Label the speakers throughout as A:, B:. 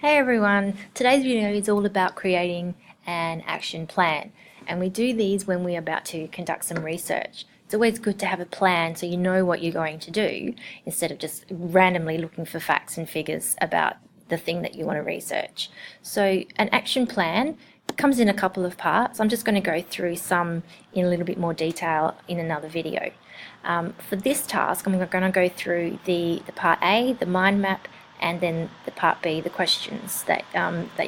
A: Hey everyone, today's video is all about creating an action plan, and we do these when we're about to conduct some research. It's always good to have a plan so you know what you're going to do instead of just randomly looking for facts and figures about the thing that you want to research. So an action plan comes in a couple of parts. I'm just going to go through some in a little bit more detail in another video. For this task, I'm going to go through the part A, the mind map, and then the part B, the questions that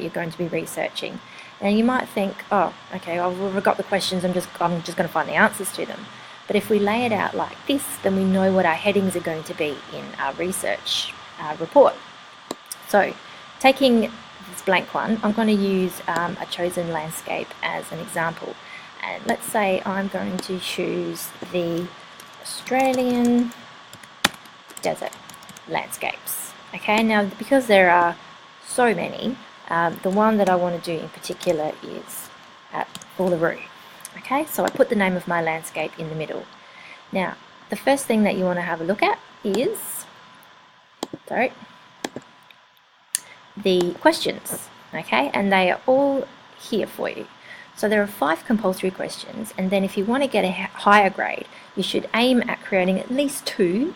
A: you're going to be researching. And you might think, oh, okay, I've got the questions, I'm just going to find the answers to them. But if we lay it out like this, then we know what our headings are going to be in our research report. So, taking this blank one, I'm going to use a chosen landscape as an example. And let's say I'm going to choose the Australian desert landscapes. Okay, now because there are so many, the one that I want to do in particular is at Uluru. Okay, so I put the name of my landscape in the middle. Now, the first thing that you want to have a look at is, the questions. Okay, and they are all here for you. So there are 5 compulsory questions, and then if you want to get a higher grade, you should aim at creating at least 2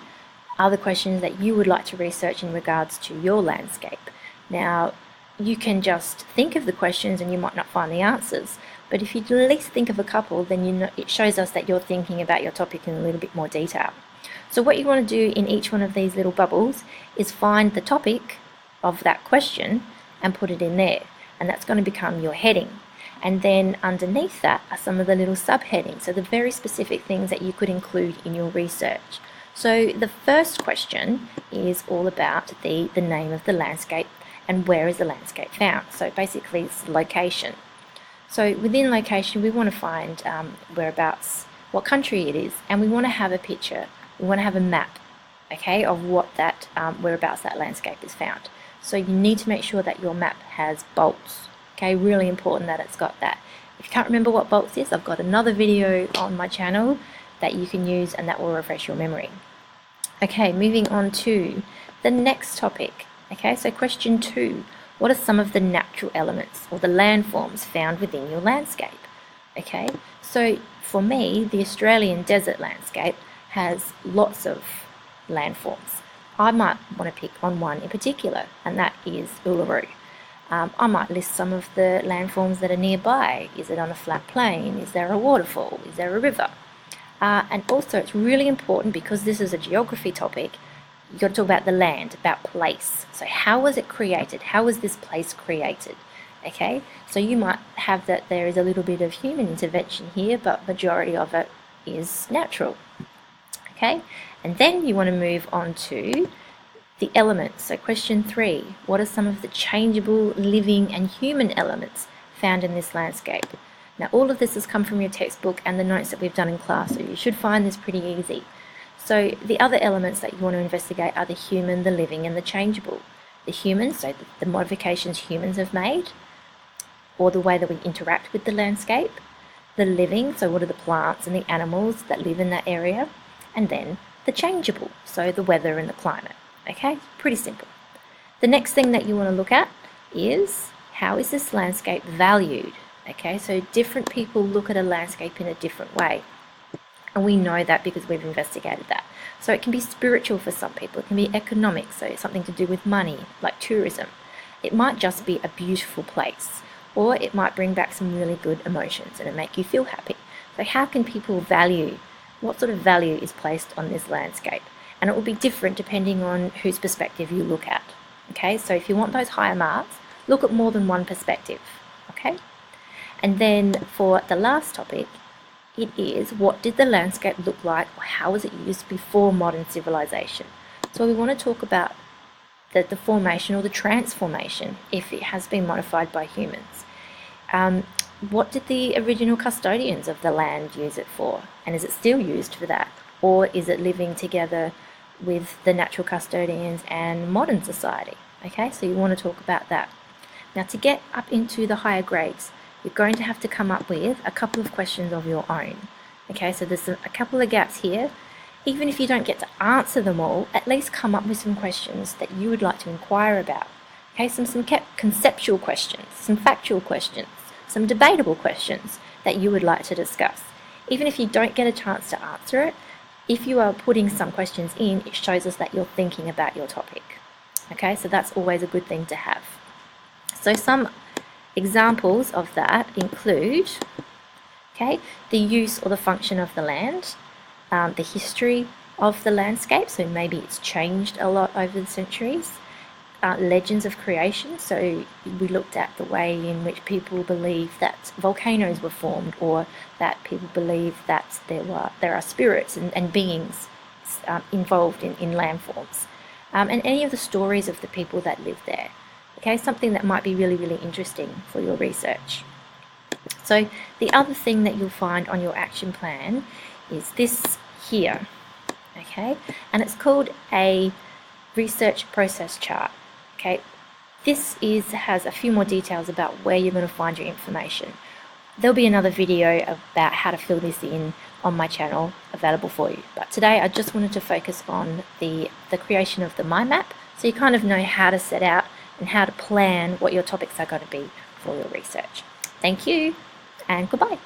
A: other questions that you would like to research in regards to your landscape. Now, you can just think of the questions and you might not find the answers, but if you at least think of a couple, then you know, it shows us that you're thinking about your topic in a little bit more detail. So what you want to do in each one of these little bubbles is find the topic of that question and put it in there, and that's going to become your heading. And then underneath that are some of the little subheadings, so the very specific things that you could include in your research. So the first question is all about the name of the landscape and where is the landscape found. So basically it's location. So within location we want to find whereabouts, what country it is, and we want to have a picture, we want to have a map, okay, of what that whereabouts that landscape is found. So you need to make sure that your map has bolts, okay, really important that it's got that. If you can't remember what bolts is, I've got another video on my channel that you can use and that will refresh your memory. Okay, moving on to the next topic. Okay, so question 2. What are some of the natural elements or the landforms found within your landscape? Okay, so for me, the Australian desert landscape has lots of landforms. I might want to pick on one in particular, and that is Uluru. I might list some of the landforms that are nearby. Is it on a flat plain? Is there a waterfall? Is there a river? And also it's really important, because this is a geography topic, you've got to talk about the land, about place. So how was it created? How was this place created? Okay, so you might have that there is a little bit of human intervention here, but majority of it is natural. Okay, and then you want to move on to the elements. So question 3, what are some of the changeable, living and human elements found in this landscape? Now all of this has come from your textbook and the notes that we've done in class, so you should find this pretty easy. So the other elements that you want to investigate are the human, the living and the changeable. The human, so the modifications humans have made, or the way that we interact with the landscape. The living, so what are the plants and the animals that live in that area. And then the changeable, so the weather and the climate. Okay, pretty simple. The next thing that you want to look at is, how is this landscape valued? Okay, so different people look at a landscape in a different way, and we know that because we've investigated that. So it can be spiritual for some people, it can be economic, so it's something to do with money, like tourism. It might just be a beautiful place, or it might bring back some really good emotions and it make you feel happy. So how can people value, what sort of value is placed on this landscape? And it will be different depending on whose perspective you look at. Okay, so if you want those higher marks, look at more than one perspective. Okay. And then for the last topic, it is, what did the landscape look like, or how was it used before modern civilization? So we want to talk about the formation or the transformation if it has been modified by humans. What did the original custodians of the land use it for? And is it still used for that? Or is it living together with the natural custodians and modern society? Okay, so you want to talk about that. Now to get up into the higher grades, you're going to have to come up with a couple of questions of your own. Okay, so there's a couple of gaps here. Even if you don't get to answer them all, at least come up with some questions that you would like to inquire about. Okay, some conceptual questions, some factual questions, some debatable questions that you would like to discuss. Even if you don't get a chance to answer it, if you are putting some questions in, it shows us that you're thinking about your topic. Okay, so that's always a good thing to have. So some examples of that include, okay, the use or the function of the land, the history of the landscape, so maybe it's changed a lot over the centuries, legends of creation, so we looked at the way in which people believe that volcanoes were formed, or that people believe that there are spirits and beings involved in landforms, and any of the stories of the people that live there. Okay, something that might be really, really interesting for your research. So the other thing that you'll find on your action plan is this here, okay, and it's called a research process chart. Okay, this has a few more details about where you're going to find your information. There'll be another video about how to fill this in on my channel available for you. But today I just wanted to focus on the creation of the mind map, so you kind of know how to set out and how to plan what your topics are going to be for your research. Thank you and goodbye.